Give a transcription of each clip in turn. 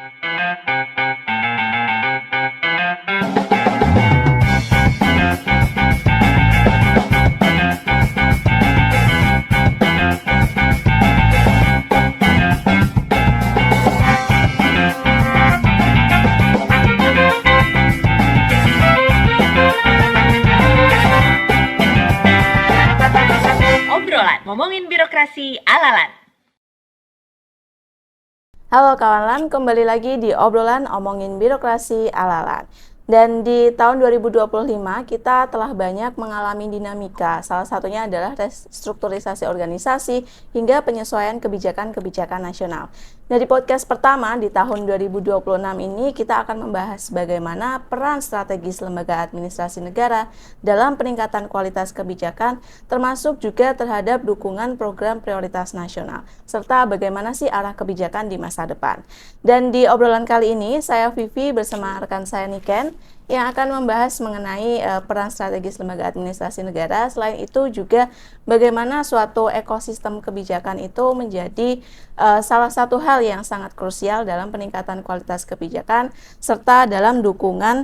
Obrolan ngomongin birokrasi ala-lan. Halo kawan-lan, kembali lagi di obrolan omongin birokrasi ala-lan. Dan di tahun 2025 kita telah banyak mengalami dinamika, salah satunya adalah restrukturisasi organisasi hingga penyesuaian kebijakan-kebijakan nasional. Nah, di podcast pertama di tahun 2026 ini kita akan membahas bagaimana peran strategis lembaga administrasi negara dalam peningkatan kualitas kebijakan, termasuk juga terhadap dukungan program prioritas nasional, serta bagaimana sih arah kebijakan di masa depan. Dan di obrolan kali ini, saya Vivi bersama rekan saya Niken yang akan membahas mengenai peran strategis lembaga administrasi negara. Selain itu juga bagaimana suatu ekosistem kebijakan itu menjadi salah satu hal yang sangat krusial dalam peningkatan kualitas kebijakan serta dalam dukungan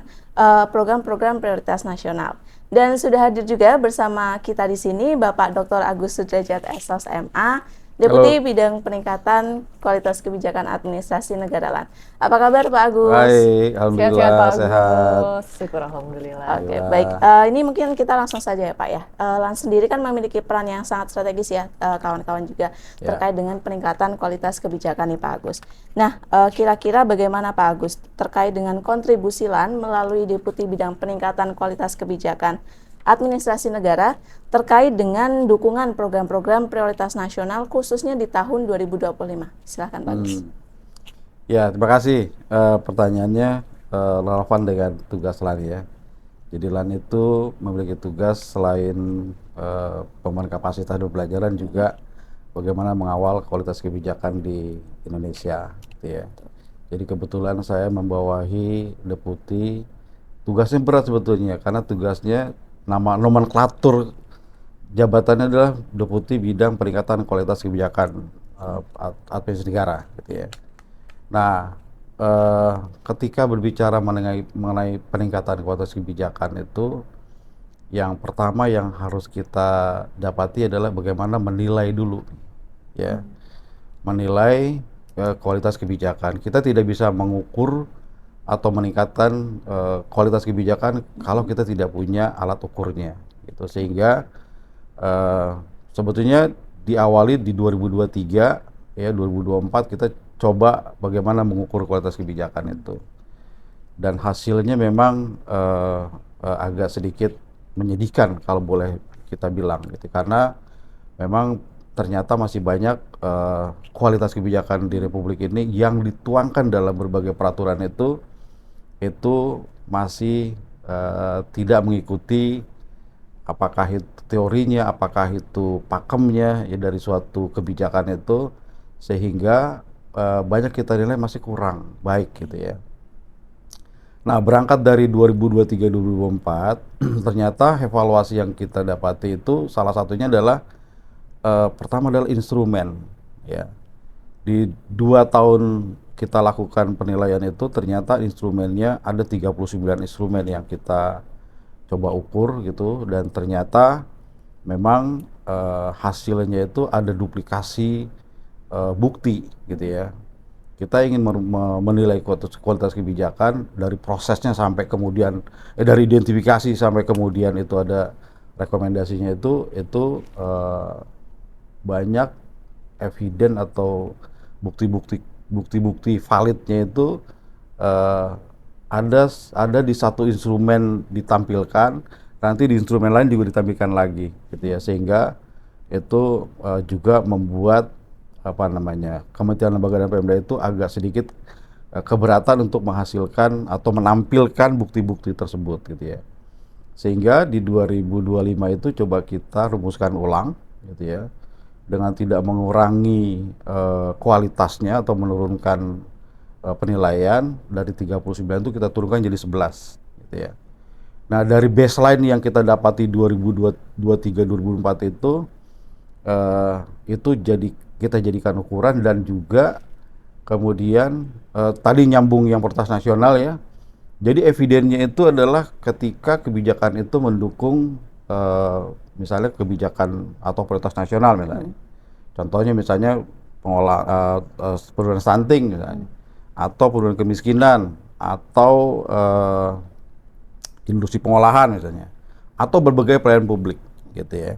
program-program prioritas nasional. Dan sudah hadir juga bersama kita di sini Bapak Dr. Agus Sudrajat SOS MA, Deputi Halo. Bidang Peningkatan Kualitas Kebijakan Administrasi Negara LAN. Apa kabar Pak Agus? Baik, alhamdulillah Sehat-sehat Pak sehat. Agus, syukur alhamdulillah. Oke, Alhamdulillah. baik. Ini mungkin kita langsung saja ya Pak ya. LAN sendiri kan memiliki peran yang sangat strategis ya, kawan-kawan juga Ya. terkait dengan peningkatan kualitas kebijakan nih Pak Agus. Nah, kira-kira bagaimana Pak Agus terkait dengan kontribusi LAN melalui Deputi Bidang Peningkatan Kualitas Kebijakan Administrasi Negara terkait dengan dukungan program-program prioritas nasional khususnya di tahun 2025. Silakan Pak Agus. Ya, terima kasih. Pertanyaannya relevan dengan tugas LAN ya. Jadi LAN itu memiliki tugas selain pengembangan kapasitas dan pembelajaran juga bagaimana mengawal kualitas kebijakan di Indonesia, gitu ya. Jadi kebetulan saya membawahi deputi, tugasnya berat sebetulnya karena tugasnya nomenklatur jabatannya adalah Deputi Bidang Peningkatan Kualitas Kebijakan Administrasi Negara, gitu ya. Nah, ketika berbicara mengenai peningkatan kualitas kebijakan itu, yang pertama yang harus kita dapati adalah bagaimana menilai dulu, ya, menilai kualitas kebijakan. Kita tidak bisa mengukur atau meningkatkan kualitas kebijakan kalau kita tidak punya alat ukurnya, gitu. Sehingga sebetulnya diawali di 2023 ya, 2024 kita coba bagaimana mengukur kualitas kebijakan itu, dan hasilnya memang agak sedikit menyedihkan kalau boleh kita bilang, gitu, karena memang ternyata masih banyak kualitas kebijakan di Republik ini yang dituangkan dalam berbagai peraturan itu masih tidak mengikuti apakah itu teorinya, apakah itu pakemnya ya dari suatu kebijakan itu, sehingga banyak kita nilai masih kurang baik, gitu ya. Nah, berangkat dari 2023-2024 ternyata evaluasi yang kita dapati itu salah satunya adalah pertama adalah instrumen, ya. Di 2 tahun kita lakukan penilaian itu ternyata instrumennya ada 39 instrumen yang kita coba ukur, gitu, dan ternyata memang hasilnya itu ada duplikasi bukti, gitu ya. Kita ingin menilai kualitas kebijakan dari prosesnya sampai kemudian dari identifikasi sampai kemudian itu ada rekomendasinya itu banyak eviden atau bukti-bukti validnya itu ada di satu instrumen ditampilkan, nanti di instrumen lain juga ditampilkan lagi, gitu ya, sehingga itu juga membuat Kementerian Lembaga dan Pemda itu agak sedikit keberatan untuk menghasilkan atau menampilkan bukti-bukti tersebut, gitu ya. Sehingga di 2025 itu coba kita rumuskan ulang, gitu ya, dengan tidak mengurangi kualitasnya atau menurunkan penilaian dari 39 itu kita turunkan jadi 11, gitu ya. Nah, dari baseline yang kita dapati 2023-2024 itu kita jadikan ukuran, dan juga Kemudian tadi nyambung yang prioritas nasional ya. Jadi evidennya itu adalah ketika kebijakan itu mendukung misalnya kebijakan atau prioritas nasional misalnya. Contohnya misalnya penurunan stunting misalnya, atau penurunan kemiskinan, atau industri pengolahan misalnya, atau berbagai pelayanan publik gitu ya.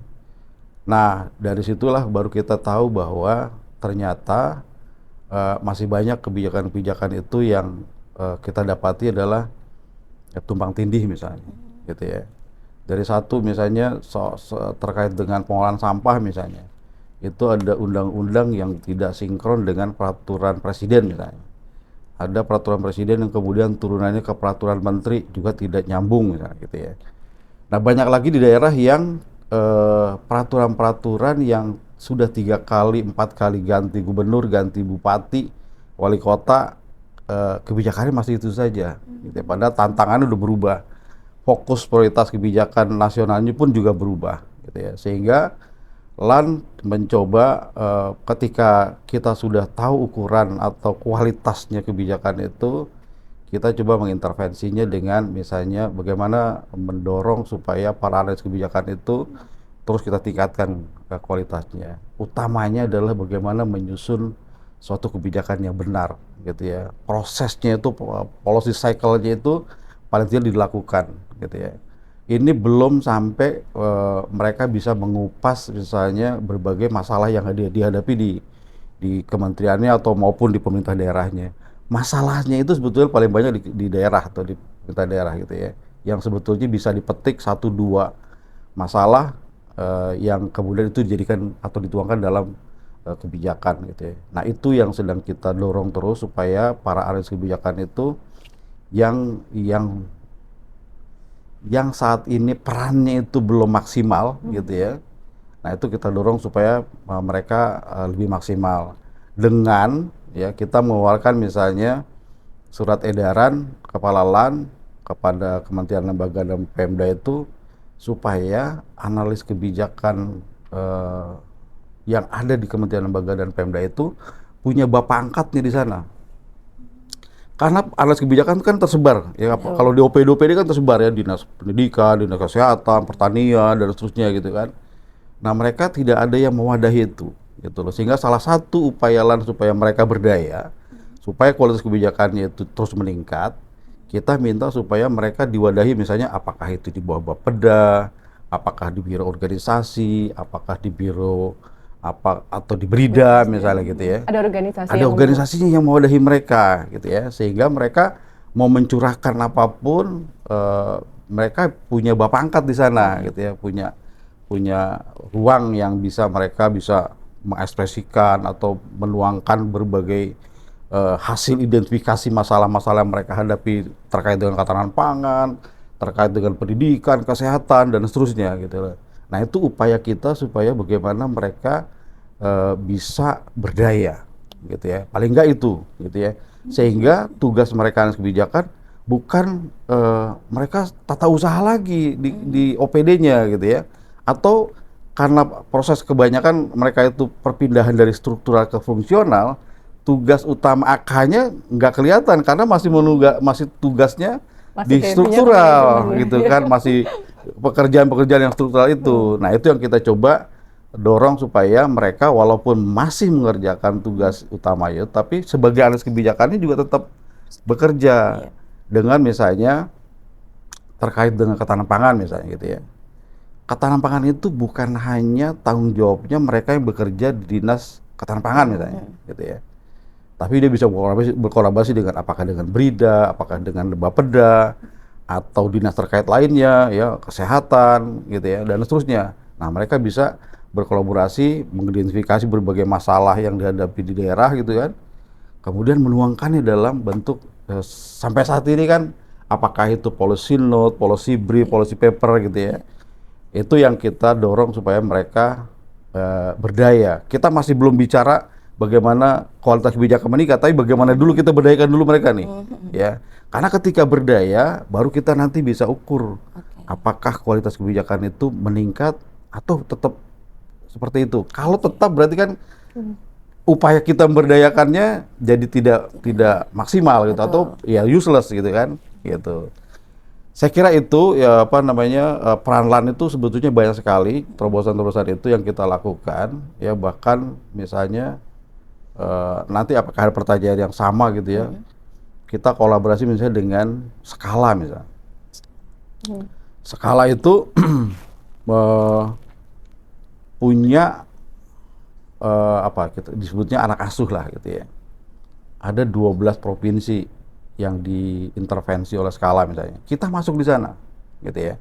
Nah dari situlah baru kita tahu bahwa ternyata masih banyak kebijakan-kebijakan itu yang kita dapati adalah tumpang tindih misalnya, gitu ya. Dari satu misalnya terkait dengan pengolahan sampah misalnya, itu ada undang-undang yang tidak sinkron dengan peraturan presiden misalnya. Ada peraturan presiden yang kemudian turunannya ke peraturan menteri juga tidak nyambung misalnya, gitu ya. Nah banyak lagi di daerah yang peraturan-peraturan yang sudah 3 kali, 4 kali ganti gubernur, ganti bupati, wali kota, kebijakannya masih itu saja. Gitu ya. Padahal tantangannya udah berubah, fokus prioritas kebijakan nasionalnya pun juga berubah. Gitu ya. Sehingga LAN mencoba ketika kita sudah tahu ukuran atau kualitasnya kebijakan itu, kita coba mengintervensinya dengan misalnya bagaimana mendorong supaya para analis kebijakan itu terus kita tingkatkan kualitasnya. Utamanya adalah bagaimana menyusun suatu kebijakan yang benar, gitu ya. Prosesnya itu, policy cycle-nya itu paling tidak dilakukan, gitu ya. Ini belum sampai mereka bisa mengupas misalnya berbagai masalah yang dihadapi di kementeriannya atau maupun di pemerintah daerahnya. Masalahnya itu sebetulnya paling banyak di daerah atau di pemerintah daerah gitu ya, yang sebetulnya bisa dipetik 1-2 masalah yang kemudian itu dijadikan atau dituangkan dalam kebijakan gitu ya. Nah itu yang sedang kita dorong terus supaya para analis kebijakan itu yang saat ini perannya itu belum maksimal gitu ya. Nah itu kita dorong supaya mereka lebih maksimal dengan ya kita mengeluarkan misalnya surat edaran kepala LAN kepada Kementerian Lembaga dan Pemda itu supaya analis kebijakan yang ada di Kementerian Lembaga dan Pemda itu punya bapak angkatnya di sana. Karena analis kebijakan kan tersebar ya, kalau di OPD kan tersebar ya, dinas pendidikan, dinas kesehatan, pertanian dan seterusnya gitu kan. Nah mereka tidak ada yang mewadahi itu gitu loh, sehingga salah satu upaya LAN supaya mereka berdaya, supaya kualitas kebijakannya itu terus meningkat, kita minta supaya mereka diwadahi misalnya apakah itu di bawah Bapeda, apakah di biro organisasi, apakah di biro atau di Brida misalnya gitu ya. Ada organisasinya yang mewadahi mereka gitu ya, sehingga mereka mau mencurahkan apapun mereka punya bapak angkat di sana gitu ya, punya ruang yang mereka bisa mengekspresikan atau menuangkan berbagai hasil identifikasi masalah-masalah yang mereka hadapi terkait dengan ketahanan pangan, terkait dengan pendidikan, kesehatan dan seterusnya gitu. Nah itu upaya kita supaya bagaimana mereka bisa berdaya gitu ya, paling enggak itu gitu ya, sehingga tugas mereka kebijakan bukan mereka tata usaha lagi di OPD-nya gitu ya, atau karena proses kebanyakan mereka itu perpindahan dari struktural ke fungsional, tugas utama AK-nya nggak kelihatan karena masih tugasnya di struktural gitu kan, masih pekerjaan-pekerjaan yang struktural itu. Nah itu yang kita coba dorong supaya mereka walaupun masih mengerjakan tugas utamanya, tapi sebagai analis kebijakannya juga tetap bekerja dengan misalnya terkait dengan ketahanan pangan misalnya gitu ya. Ketahanan pangan itu bukan hanya tanggung jawabnya mereka yang bekerja di dinas ketahanan pangan misalnya gitu ya, tapi dia bisa berkolaborasi dengan apakah dengan Brida, apakah dengan Bapeda atau dinas terkait lainnya ya, kesehatan gitu ya dan seterusnya. Nah mereka bisa berkolaborasi, mengidentifikasi berbagai masalah yang dihadapi di daerah gitu kan, kemudian menuangkannya dalam bentuk sampai saat ini kan, apakah itu policy note, policy brief, policy paper gitu ya. Itu yang kita dorong supaya mereka berdaya. Kita masih belum bicara bagaimana kualitas kebijakan meningkat, tapi bagaimana dulu kita berdayakan dulu mereka nih ya. Karena ketika berdaya baru kita nanti bisa ukur apakah kualitas kebijakan itu meningkat atau tetap seperti itu. Kalau tetap berarti kan upaya kita memberdayakannya jadi tidak maksimal gitu, atau ya useless gitu kan, gitu. Saya kira itu ya apa namanya, peran LAN itu sebetulnya banyak sekali, terobosan-terobosan itu yang kita lakukan ya, bahkan misalnya nanti apakah ada pertanyaan yang sama gitu ya, kita kolaborasi misalnya dengan Skala misalnya. Skala itu punya apa kita disebutnya anak asuh lah gitu ya. Ada 12 provinsi yang diintervensi oleh Skala misalnya. Kita masuk di sana gitu ya.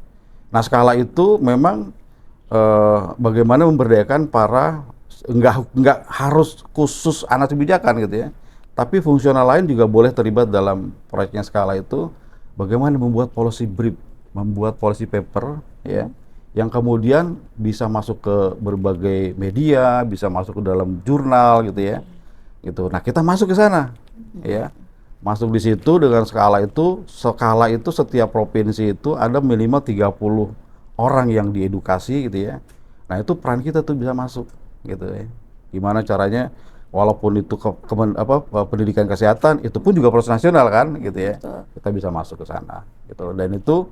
Nah, Skala itu memang bagaimana memberdayakan para enggak harus khusus anak kebijakan gitu ya. Tapi fungsional lain juga boleh terlibat dalam proyeknya Skala itu, bagaimana membuat policy brief, membuat policy paper ya, yang kemudian bisa masuk ke berbagai media, bisa masuk ke dalam jurnal gitu ya. Gitu. Nah, kita masuk ke sana ya. Masuk di situ dengan Skala itu setiap provinsi itu ada minimal 30 orang yang diedukasi gitu ya. Nah, itu peran kita tuh bisa masuk gitu ya. Gimana caranya, walaupun itu pendidikan kesehatan, itu pun juga proses nasional kan gitu ya. Kita bisa masuk ke sana gitu. Dan itu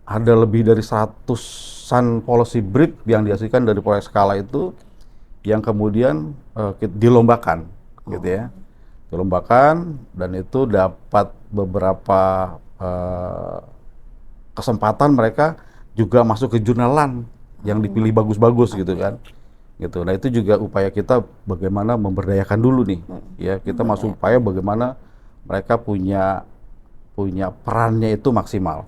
ada lebih dari 100-an policy brief yang dihasilkan dari proyek Skala itu, yang kemudian dilombakan gitu ya. Dilombakan, dan itu dapat beberapa kesempatan mereka juga masuk ke jurnal LAN yang dipilih bagus-bagus gitu kan. Gitu. Nah, itu juga upaya kita bagaimana memberdayakan dulu nih. Ya, kita masuk upaya bagaimana mereka punya perannya itu maksimal.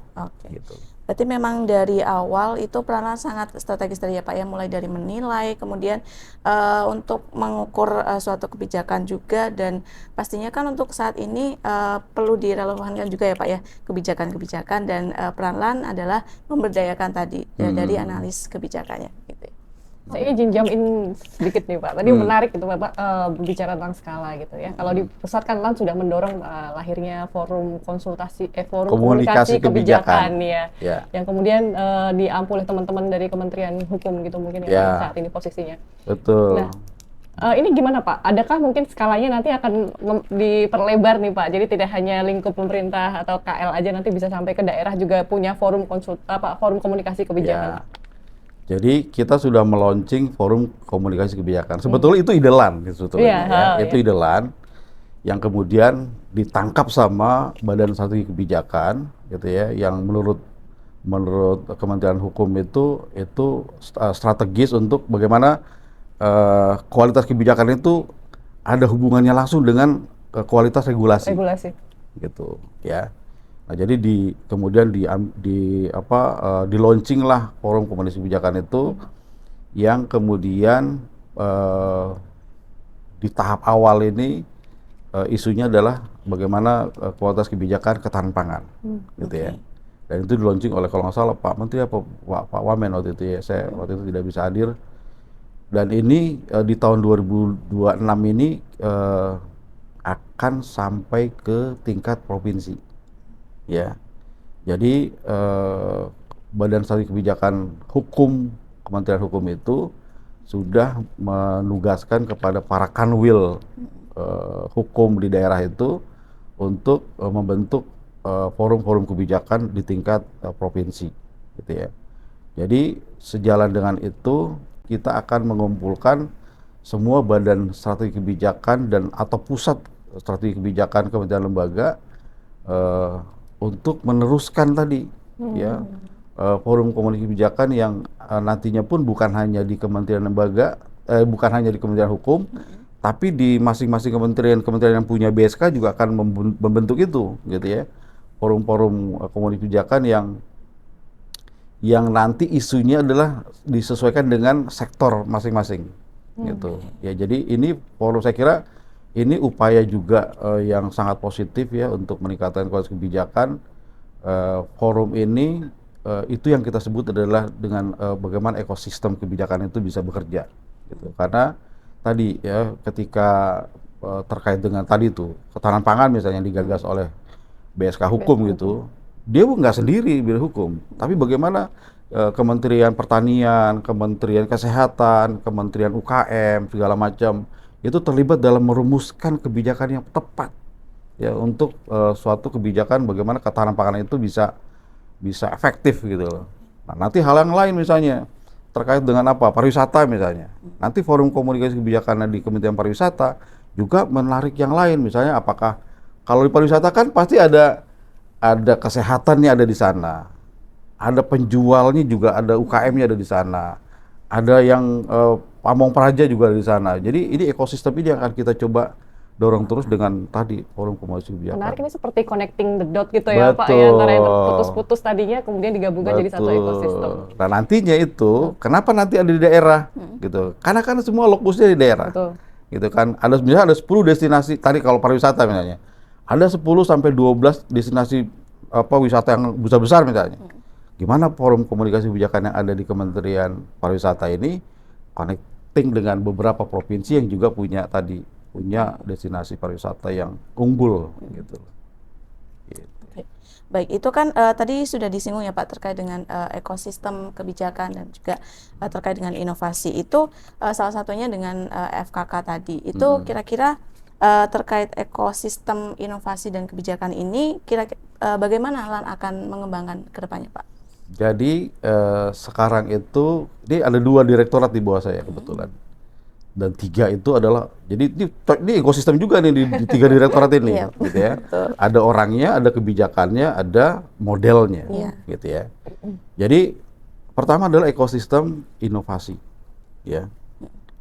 Gitu. Berarti memang dari awal itu peranan sangat strategis tadi ya Pak ya, mulai dari menilai, kemudian untuk mengukur suatu kebijakan juga, dan pastinya kan untuk saat ini perlu direlevankan juga ya Pak ya, kebijakan-kebijakan, dan peran LAN adalah memberdayakan tadi dari analis kebijakannya gitu. Saya izin jump in sedikit nih Pak. Tadi menarik itu Bapak berbicara tentang Skala gitu ya. Kalau di pusat kan LAN sudah mendorong lahirnya forum komunikasi kebijakan ya. Yang kemudian diampu oleh teman-teman dari Kementerian Hukum gitu mungkin ya saat ini posisinya. Betul. Nah, ini gimana Pak? Adakah mungkin skalanya nanti akan diperlebar nih Pak? Jadi tidak hanya lingkup pemerintah atau KL aja, nanti bisa sampai ke daerah juga punya forum komunikasi kebijakan. Jadi kita sudah meluncing forum komunikasi kebijakan. Sebetulnya itu ide LAN sebetulnya. Itu ide LAN yang kemudian ditangkap sama Badan Strategi Kebijakan gitu ya, yang menurut Kementerian Hukum itu strategis untuk bagaimana kualitas kebijakan itu ada hubungannya langsung dengan kualitas regulasi. Gitu ya. Nah, jadi kemudian di launching lah forum komunikasi kebijakan itu, yang kemudian di tahap awal ini isunya adalah bagaimana kualitas kebijakan ketahanan pangan, gitu ya. Dan itu di launching oleh, kalau nggak salah Pak Menteri apa Pak Wamen waktu itu ya, saya waktu itu tidak bisa hadir. Dan ini di tahun 2026 ini akan sampai ke tingkat provinsi. Ya, jadi Badan Strategi Kebijakan Hukum, Kementerian Hukum itu sudah menugaskan kepada para kanwil hukum di daerah itu untuk membentuk forum-forum kebijakan di tingkat provinsi, gitu ya. Jadi sejalan dengan itu kita akan mengumpulkan semua badan strategi kebijakan dan atau pusat strategi kebijakan kementerian lembaga untuk meneruskan tadi ya forum komunikasi kebijakan yang nantinya pun bukan hanya di kementerian lembaga, bukan hanya di Kementerian Hukum, tapi di masing-masing kementerian yang punya BSK juga akan membentuk itu, gitu ya, forum-forum komunikasi kebijakan yang nanti isunya adalah disesuaikan dengan sektor masing-masing, gitu ya. Jadi ini forum, saya kira ini upaya juga yang sangat positif ya untuk meningkatkan kualitas kebijakan. Forum ini itu yang kita sebut adalah dengan bagaimana ekosistem kebijakan itu bisa bekerja, gitu. Karena tadi ya, ketika terkait dengan tadi itu ketahanan pangan misalnya yang digagas oleh BSK Hukum gitu, dia nggak sendiri biro hukum, tapi bagaimana Kementerian Pertanian, Kementerian Kesehatan, Kementerian UKM segala macam itu terlibat dalam merumuskan kebijakan yang tepat ya untuk suatu kebijakan bagaimana ketahanan pangan itu bisa efektif gitu loh. Nah, nanti hal yang lain misalnya terkait dengan apa? Pariwisata misalnya. Nanti forum komunikasi kebijakan di Kementerian Pariwisata juga menarik yang lain, misalnya apakah kalau di pariwisata kan pasti ada kesehatannya ada di sana. Ada penjualnya juga, ada UKM-nya ada di sana. Ada yang pamong praja juga ada di sana. Jadi ini ekosistem ini yang akan kita coba dorong terus dengan tadi forum komunikasi kebijakan. Menarik, ini seperti connecting the dot gitu ya Pak ya, antara yang terputus-putus tadinya kemudian digabungkan jadi satu ekosistem. Nah nantinya itu kenapa nanti ada di daerah gitu? Karena kan semua lokusnya di daerah. Betul. Gitu kan. Misalnya ada 10 destinasi tadi kalau pariwisata misalnya. Ada 10 sampai 12 destinasi wisata yang besar-besar misalnya. Gimana forum komunikasi kebijakan yang ada di Kementerian Pariwisata ini connecting dengan beberapa provinsi yang juga punya destinasi pariwisata yang unggul gitu. Baik, itu kan tadi sudah disinggung ya Pak terkait dengan ekosistem kebijakan dan juga terkait dengan inovasi. Itu salah satunya dengan FKK tadi. Itu kira-kira terkait ekosistem inovasi dan kebijakan ini, bagaimana LAN akan mengembangkan ke depannya Pak? Jadi sekarang itu ini ada 2 direktorat di bawah saya kebetulan. Dan 3 itu adalah, jadi ini ekosistem juga nih di 3 direktorat ini, Iya, gitu ya. betul. Ada orangnya, ada kebijakannya, ada modelnya, Iya. gitu ya. Jadi pertama adalah ekosistem inovasi, ya,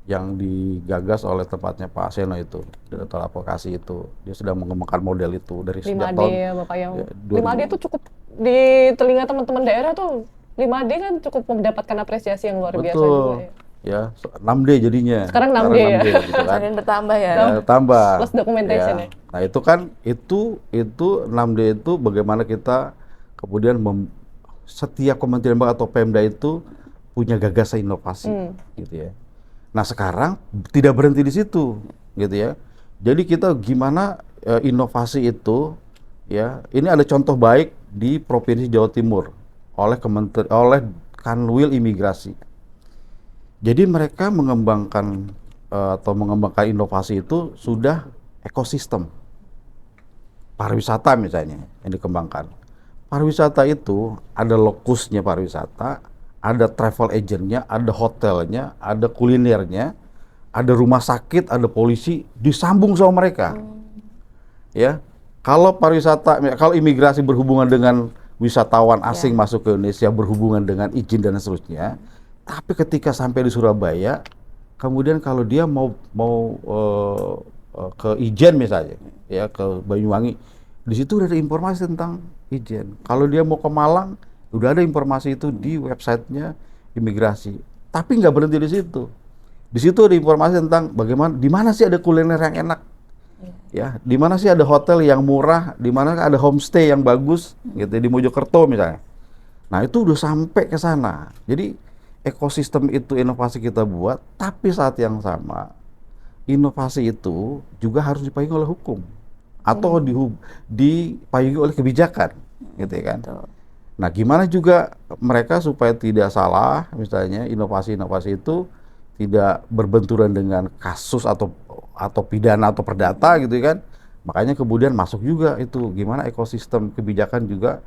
yang digagas oleh tempatnya Pak Seno itu, Direktur Advokasi itu. Dia sedang mengembangkan model itu dari sejak 5D tahun ya Bapak, yang ya, 5D itu cukup di telinga teman-teman daerah tuh, 5D kan cukup mendapatkan apresiasi yang luar biasa juga ya. Ya, 6D jadinya. Sekarang 6D ya. Gitu kan. Semakin bertambah ya. Ya, tambah. Plus documentation ya. Nah, itu kan itu 6D itu bagaimana kita kemudian setiap kementerian atau Pemda itu punya gagasan inovasi gitu ya. Nah, sekarang tidak berhenti di situ gitu ya. Jadi kita gimana inovasi itu ya. Ini ada contoh baik di Provinsi Jawa Timur oleh Kanwil Imigrasi. Jadi mereka mengembangkan inovasi itu sudah ekosistem pariwisata misalnya yang dikembangkan. Pariwisata itu ada lokusnya pariwisata, ada travel agentnya, ada hotelnya, ada kulinernya, ada rumah sakit, ada polisi, disambung sama mereka. Ya, kalau imigrasi berhubungan dengan wisatawan asing masuk ke Indonesia, berhubungan dengan izin dan seterusnya. Tapi ketika sampai di Surabaya, kemudian kalau dia mau ke Ijen misalnya, ya ke Banyuwangi, di situ udah ada informasi tentang Ijen. Kalau dia mau ke Malang, udah ada informasi itu di websitenya imigrasi. Tapi nggak berhenti di situ. Di situ ada informasi tentang bagaimana, di mana sih ada kuliner yang enak, ya, di mana sih ada hotel yang murah, di mana ada homestay yang bagus, gitu di Mojokerto misalnya. Nah itu udah sampai ke sana. Jadi ekosistem itu inovasi kita buat, tapi saat yang sama inovasi itu juga harus dipayungi oleh hukum atau dipayungi oleh kebijakan, gitu ya kan? Betul. Nah, gimana juga mereka supaya tidak salah, misalnya inovasi-inovasi itu tidak berbenturan dengan kasus atau pidana atau perdata, gitu kan? Makanya kemudian masuk juga itu gimana ekosistem kebijakan juga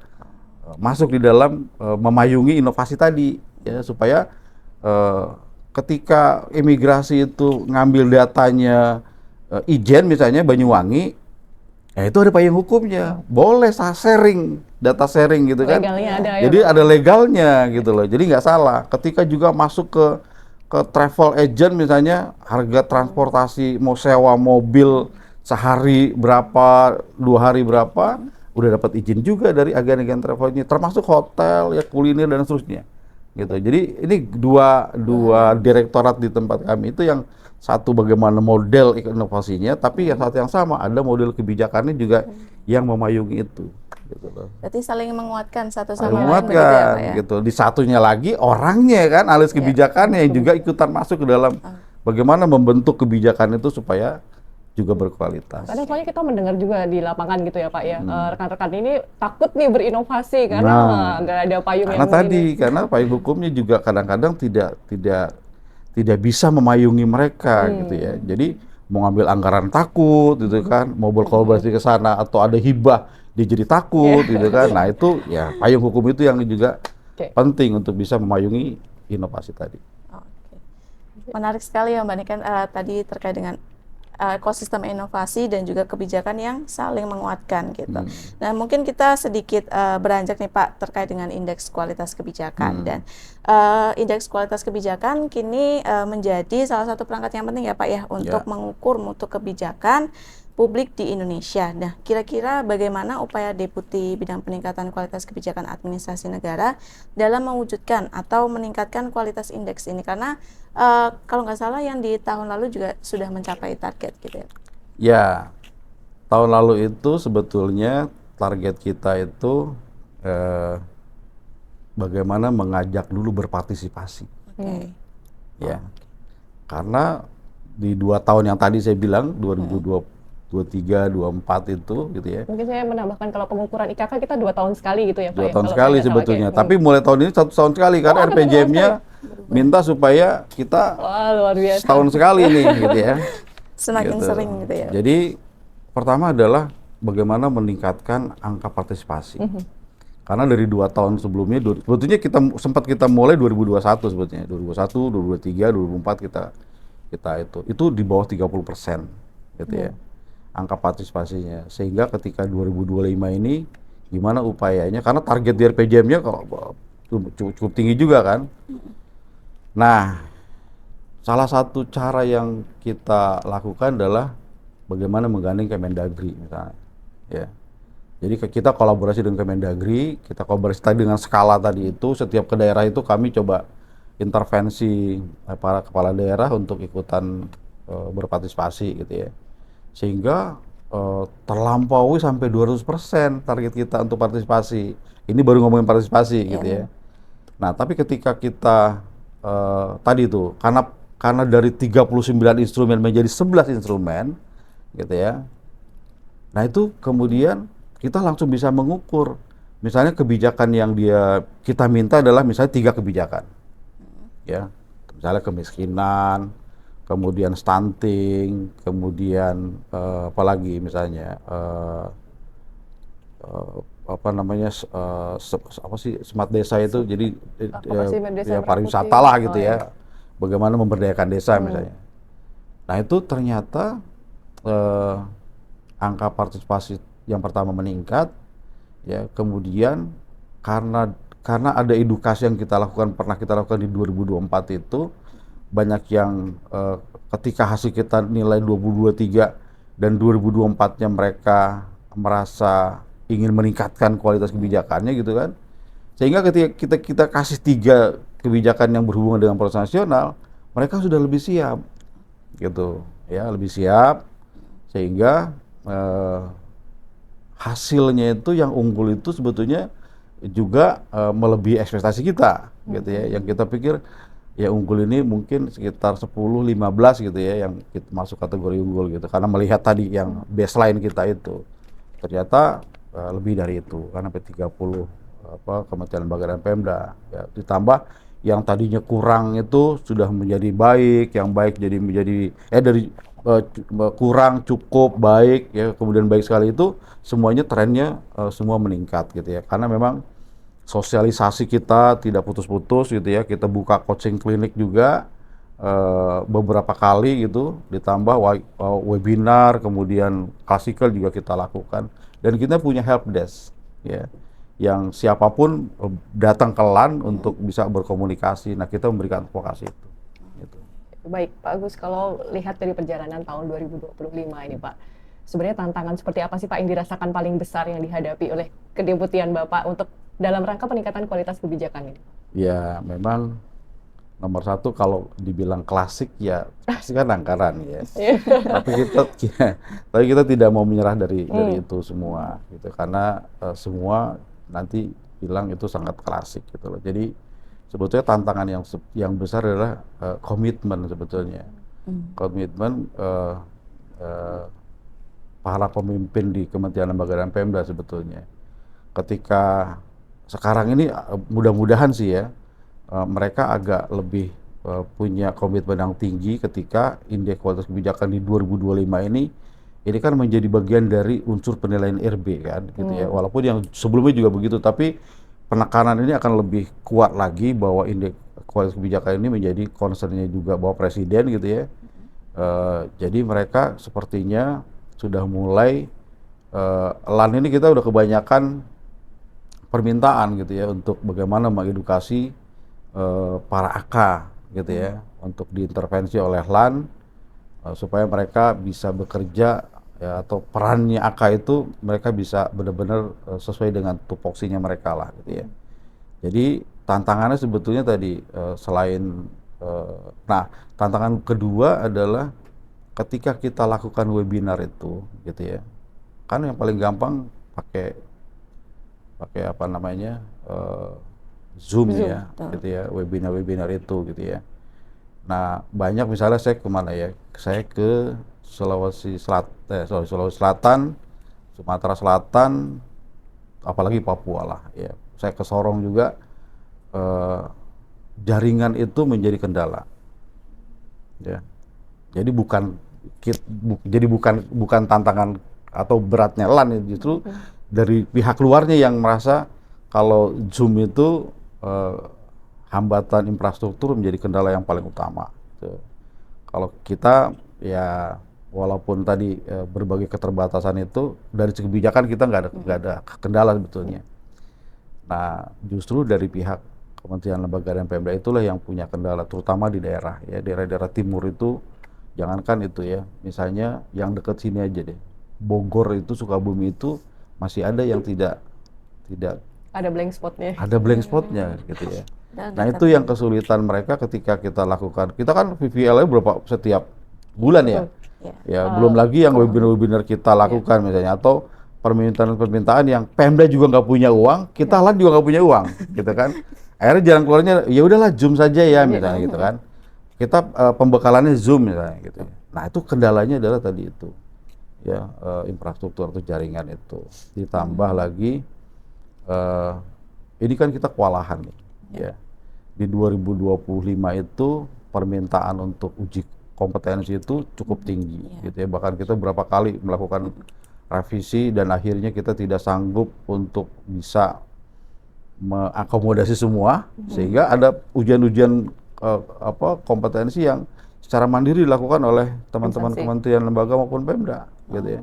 masuk di dalam memayungi inovasi tadi. Ya, supaya ketika imigrasi itu ngambil datanya Ijen misalnya Banyuwangi, ya itu ada payung hukumnya, boleh data sharing gitu kan. Legalnya ada ya. Jadi ada legalnya gitu loh. Jadi nggak salah. Ketika juga masuk ke travel agent misalnya, harga transportasi mau sewa mobil sehari berapa, 2 hari berapa, udah dapat izin juga dari agen-agen travel ini, termasuk hotel, ya kuliner dan seterusnya. Gitu. Jadi ini dua direktorat di tempat kami itu, yang satu bagaimana model inovasinya, tapi yang saat yang sama ada model kebijakannya juga yang memayungi itu. Gitu loh. Berarti saling menguatkan satu sama lain begitu ya Menguatkan Pak ya? gitu. Di satunya lagi orangnya kan, alis kebijakannya yang juga ikutan masuk ke dalam bagaimana membentuk kebijakan itu supaya juga berkualitas. Kadang soalnya kita mendengar juga di lapangan gitu ya Pak ya, rekan-rekan ini takut nih berinovasi karena nggak ada payung karena karena payung hukumnya juga kadang-kadang tidak bisa memayungi mereka gitu ya. Jadi mau ngambil anggaran takut gitu kan, mau berkolaborasi ke sana atau ada hibah dia jadi takut gitu kan. Nah itu ya payung hukum itu yang juga penting untuk bisa memayungi inovasi tadi. Oke. Menarik sekali ya Mbak, ini kan tadi terkait dengan ekosistem inovasi dan juga kebijakan yang saling menguatkan gitu. Nah mungkin kita sedikit beranjak nih Pak terkait dengan indeks kualitas kebijakan dan indeks kualitas kebijakan kini menjadi salah satu perangkat yang penting ya Pak ya untuk mengukur mutu kebijakan publik di Indonesia. Nah, kira-kira bagaimana upaya Deputi Bidang Peningkatan Kualitas Kebijakan Administrasi Negara dalam mewujudkan atau meningkatkan kualitas indeks ini? Karena kalau nggak salah yang di tahun lalu juga sudah mencapai target gitu ya. Ya, tahun lalu itu sebetulnya target kita itu bagaimana mengajak dulu berpartisipasi. Ya, karena di 2 tahun yang tadi saya bilang 2023, 24 itu gitu ya. Mungkin saya menambahkan kalau pengukuran IKK kita 2 tahun sekali gitu ya Pak. 2 tahun sekali sebetulnya. Tapi mulai tahun ini 1 tahun sekali karena RPJM-nya minta supaya kita luar biasa. setahun sekali nih gitu ya. Semakin sering gitu ya. Jadi pertama adalah bagaimana meningkatkan angka partisipasi. Karena dari 2 tahun sebelumnya, sebetulnya kita mulai 2021 sebetulnya. 2021, 2023, 2024 itu di bawah 30% gitu ya. Angka partisipasinya. Sehingga ketika 2025 ini gimana upayanya, karena target di RPJM-nya cukup tinggi juga kan. Nah, salah satu cara yang kita lakukan adalah bagaimana menggandeng Kemendagri misalnya. Ya. Jadi kita kolaborasi dengan Kemendagri, kita kolaborasi tadi dengan skala tadi itu, setiap ke daerah itu kami coba intervensi para kepala daerah untuk ikutan berpartisipasi gitu ya. Sehingga terlampaui sampai 200% target kita untuk partisipasi. Ini baru ngomongin partisipasi gitu ya. Nah, tapi ketika kita tadi itu karena dari 39 instrumen menjadi 11 instrumen gitu ya. Nah, itu kemudian kita langsung bisa mengukur. Misalnya kebijakan yang kita minta adalah misalnya 3 kebijakan. Ya. Misalnya kemiskinan, kemudian stunting, kemudian apalagi misalnya smart desa itu, jadi pariwisata lah gitu ya. Bagaimana memberdayakan desa misalnya. Nah itu ternyata angka partisipasi yang pertama meningkat, ya kemudian karena ada edukasi yang pernah kita lakukan di 2024 itu, banyak yang ketika hasil kita nilai 2023 dan 2024-nya mereka merasa ingin meningkatkan kualitas kebijakannya gitu kan. Sehingga ketika kita kasih 3 kebijakan yang berhubungan dengan proses nasional, mereka sudah lebih siap gitu ya, lebih siap, sehingga hasilnya itu yang unggul itu sebetulnya juga melebihi ekspektasi kita gitu ya. Yang kita pikir ya unggul ini mungkin sekitar 10-15 gitu ya yang kita masuk kategori unggul gitu, karena melihat tadi yang baseline kita itu ternyata lebih dari itu, karena sampai 30 Kementerian Lembaga dan Pemda ya, ditambah yang tadinya kurang itu sudah menjadi baik, yang baik jadi menjadi dari kurang, cukup, baik ya, kemudian baik sekali, itu semuanya trennya semua meningkat gitu ya, karena memang sosialisasi kita tidak putus-putus gitu ya. Kita buka coaching klinik juga beberapa kali gitu, ditambah webinar, kemudian klasikal juga kita lakukan, dan kita punya help desk ya, yang siapapun datang ke LAN untuk bisa berkomunikasi. Nah, kita memberikan advokasi itu gitu. Baik Pak Agus, kalau lihat dari perjalanan tahun 2025 ini Pak, sebenarnya tantangan seperti apa sih Pak yang dirasakan paling besar yang dihadapi oleh kedeputian Bapak untuk dalam rangka peningkatan kualitas kebijakan ini? Ya, memang nomor 1 kalau dibilang klasik ya pasti kan anggaran ya. Tapi kita tidak mau menyerah dari itu semua gitu, karena semua nanti bilang itu sangat klasik gitu loh. Jadi sebetulnya tantangan yang besar adalah komitmen sebetulnya. Komitmen para pemimpin di Kementerian Lembaga dan Pemda sebetulnya. Ketika sekarang ini mudah-mudahan sih ya mereka agak lebih punya komitmen yang tinggi ketika indeks kualitas kebijakan di 2025 ini kan menjadi bagian dari unsur penilaian RB kan gitu ya. Walaupun yang sebelumnya juga begitu, tapi penekanan ini akan lebih kuat lagi bahwa indeks kualitas kebijakan ini menjadi concern-nya juga bahwa presiden gitu ya. Jadi mereka sepertinya sudah mulai LAN ini kita udah kebanyakan permintaan gitu ya untuk bagaimana mengedukasi para AK gitu ya untuk diintervensi oleh LAN supaya mereka bisa bekerja ya, atau perannya AK itu mereka bisa benar-benar sesuai dengan tupoksinya mereka lah gitu ya. Jadi tantangannya sebetulnya tadi selain nah tantangan kedua adalah ketika kita lakukan webinar itu gitu ya, kan yang paling gampang pakai apa namanya Zoom ya gitu ya, webinar itu gitu ya. Nah banyak misalnya saya kemana ya, saya ke Sulawesi Selatan, Sumatera Selatan, apalagi Papua lah ya. Saya ke Sorong juga, jaringan itu menjadi kendala ya. Jadi bukan tantangan atau beratnya LAN, justru dari pihak luarnya yang merasa kalau Zoom itu hambatan infrastruktur menjadi kendala yang paling utama gitu. Kalau kita ya walaupun tadi berbagai keterbatasan itu dari segi kebijakan kita nggak ada kendala sebetulnya. Nah justru dari pihak Kementerian Lembaga dan Pemda itulah yang punya kendala, terutama di daerah ya, daerah-daerah timur itu. Jangankan itu ya, misalnya yang dekat sini aja deh, Bogor itu, Sukabumi itu masih ada yang tidak Ada blank spotnya. ada blank spotnya gitu ya. Nah itu yang kesulitan mereka ketika kita lakukan. Kita kan VVL berapa setiap bulan ya, ya belum lagi yang webinar-webinar kita lakukan misalnya, atau permintaan-permintaan yang Pemda juga nggak punya uang, kita LAN juga nggak punya uang, gitu kan. Akhirnya jalan keluarnya ya udahlah Zoom saja ya misalnya gitu kan. Kita pembekalannya Zoom misalnya gitu. Nah itu kendalanya adalah tadi itu ya, infrastruktur atau jaringan itu. Ditambah lagi ini kan kita kewalahan nih ya. Di 2025 itu permintaan untuk uji kompetensi itu cukup tinggi gitu ya. Bahkan kita berapa kali melakukan revisi dan akhirnya kita tidak sanggup untuk bisa mengakomodasi semua, sehingga ada ujian-ujian kompetensi yang secara mandiri dilakukan oleh teman-teman kementerian lembaga maupun Pemda gitu ya.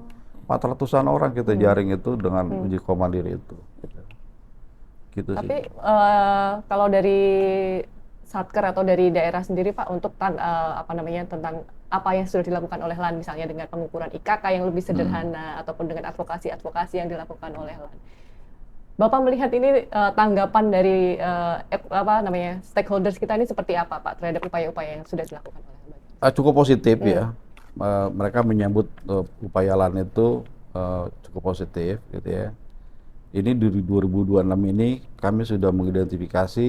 400-an orang kita jaring itu dengan uji komandiri itu gitu. Tapi kalau dari Satker atau dari daerah sendiri Pak, untuk tentang apa yang sudah dilakukan oleh LAN, misalnya dengan pengukuran IKK yang lebih sederhana ataupun dengan advokasi yang dilakukan oleh LAN, Bapak melihat ini tanggapan dari stakeholders kita ini seperti apa Pak terhadap upaya-upaya yang sudah dilakukan oleh LAN? Cukup positif ya. Mereka menyambut upaya LAN itu cukup positif gitu ya. Ini dari 2026 ini kami sudah mengidentifikasi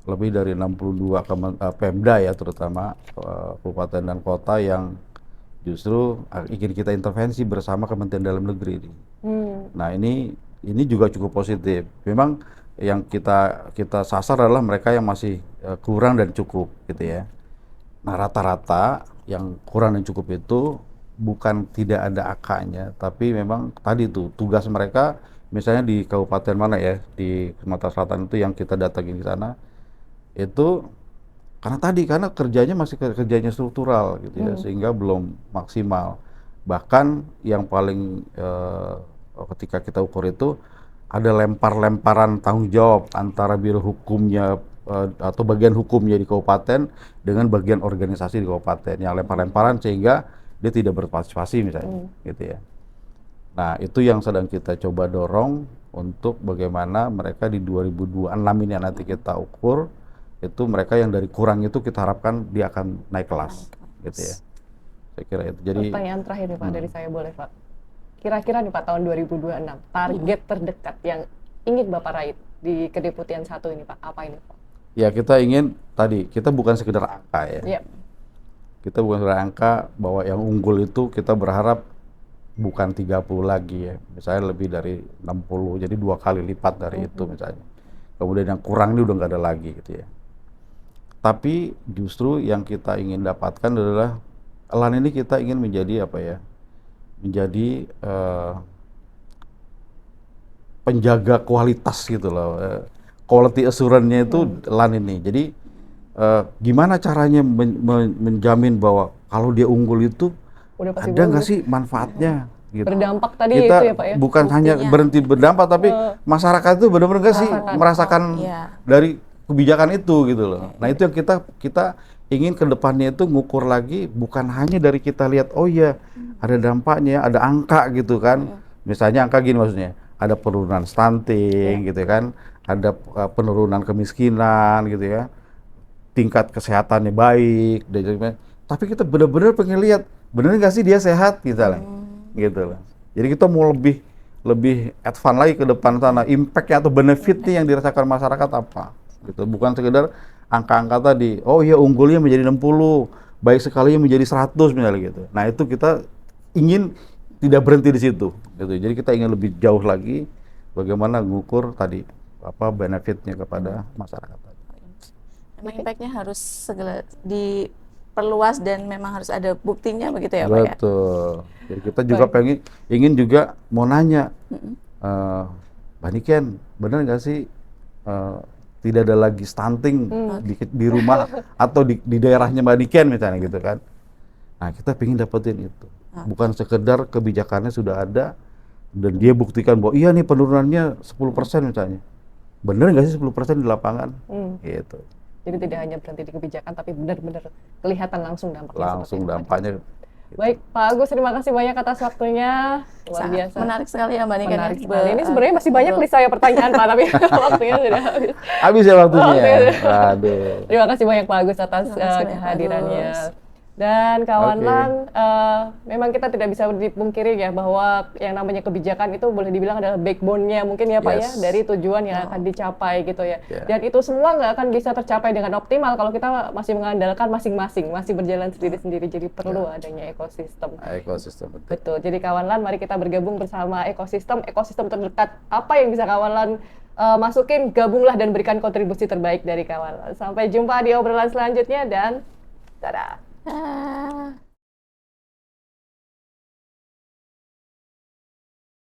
lebih dari 62 Pemda ya, terutama kabupaten dan kota yang justru ingin kita intervensi bersama Kementerian Dalam Negeri ini. Nah ini juga cukup positif. Memang yang kita sasar adalah mereka yang masih kurang dan cukup gitu ya. Nah rata-rata yang kurang dan cukup itu bukan tidak ada AK-nya, tapi memang tadi tuh tugas mereka, misalnya di kabupaten mana ya, di Sumatera Selatan itu yang kita datangin di sana, itu karena kerjanya masih kerjanya struktural gitu ya, sehingga belum maksimal. Bahkan yang paling ketika kita ukur itu ada lemparan tanggung jawab antara biro hukumnya atau bagian hukumnya di kabupaten dengan bagian organisasi di kabupaten, yang lempar-lemparan sehingga dia tidak berpartisipasi misalnya gitu ya. Nah itu yang sedang kita coba dorong untuk bagaimana mereka di 2026 ini yang nanti kita ukur, itu mereka yang dari kurang itu kita harapkan dia akan naik kelas gitu ya. Saya kira itu. Jadi pertanyaan terakhir nih Pak dari saya, boleh Pak? Kira-kira nih Pak, tahun 2026 target terdekat yang ingin Bapak raih di kedeputian 1 ini Pak, apa ini Pak? Ya kita ingin tadi, kita bukan sekedar angka ya. Kita bukan sekedar angka bahwa yang unggul itu kita berharap bukan 30 lagi ya. Misalnya lebih dari 60, jadi 2 kali lipat dari itu misalnya. Kemudian yang kurang ini udah nggak ada lagi gitu ya. Tapi justru yang kita ingin dapatkan adalah LAN ini kita ingin menjadi apa ya? Menjadi penjaga kualitas gitu loh. Quality assurance-nya itu LAN ini. Jadi gimana caranya menjamin bahwa kalau dia unggul itu Udah pasti ada nggak bagus. sih manfaatnya? Gitu. Berdampak tadi Kita itu ya Pak ya. bukan hanya berhenti berdampak, tapi masyarakat itu benar-benar nggak sih merasakan Iya. dari kebijakan itu gitu loh. Nah itu yang kita ingin ke depannya itu ngukur lagi, bukan hanya dari kita lihat oh iya ada dampaknya, ada angka gitu kan. Misalnya angka gini maksudnya, ada penurunan stunting gitu kan, ada penurunan kemiskinan gitu ya, tingkat kesehatannya baik, tapi kita benar-benar pengen lihat benar nggak sih dia sehat gitu lah, gitu lah. Jadi kita mau lebih advance lagi ke depan sana, impact-nya atau benefit-nya yang dirasakan masyarakat apa, gitu. Bukan sekedar angka-angka tadi, oh iya unggulnya menjadi 60, baik sekalinya menjadi 100 misalnya gitu. Nah itu kita ingin tidak berhenti di situ, gitu. Jadi kita ingin lebih jauh lagi bagaimana mengukur tadi apa benefitnya kepada masyarakat. Memang impact-nya harus segala diperluas dan memang harus ada buktinya begitu ya Pak ya? Betul. Jadi kita juga ingin juga mau nanya, Mbak Niken, benar nggak sih tidak ada lagi stunting di rumah atau di daerahnya Mbak Niken misalnya gitu kan? Nah kita ingin dapetin itu, bukan sekedar kebijakannya sudah ada dan dia buktikan bahwa iya nih penurunannya 10% misalnya, benar nggak sih 10% di lapangan? Gitu. Jadi tidak hanya berhenti di kebijakan, tapi benar-benar kelihatan langsung dampaknya. Langsung dampaknya. Baik, Pak Agus, terima kasih banyak atas waktunya. Luar Sangat biasa. menarik sekali ya Mbak Niken. Menarik sekali. Ini sebenarnya masih banyak nih saya pertanyaan Pak, tapi waktunya sudah habis. Habis ya waktunya. Waktunya sudah. Aduh. Terima kasih banyak Pak Agus atas Terima kasih banyak, Pak kehadirannya. Agus. Dan kawan LAN, memang kita tidak bisa dipungkiri ya bahwa yang namanya kebijakan itu boleh dibilang adalah backbone-nya mungkin ya Pak ya, Yes. dari tujuan yang akan dicapai gitu ya. Yeah. Dan itu semua nggak akan bisa tercapai dengan optimal kalau kita masih mengandalkan masing-masing, masih berjalan sendiri-sendiri. Jadi perlu adanya ekosistem. Ekosistem betul. Betul. Jadi kawan LAN, mari kita bergabung bersama ekosistem terdekat. Apa yang bisa kawan LAN masukin, gabunglah dan berikan kontribusi terbaik dari kawan LAN. Sampai jumpa di obrolan selanjutnya dan dadah. Ah.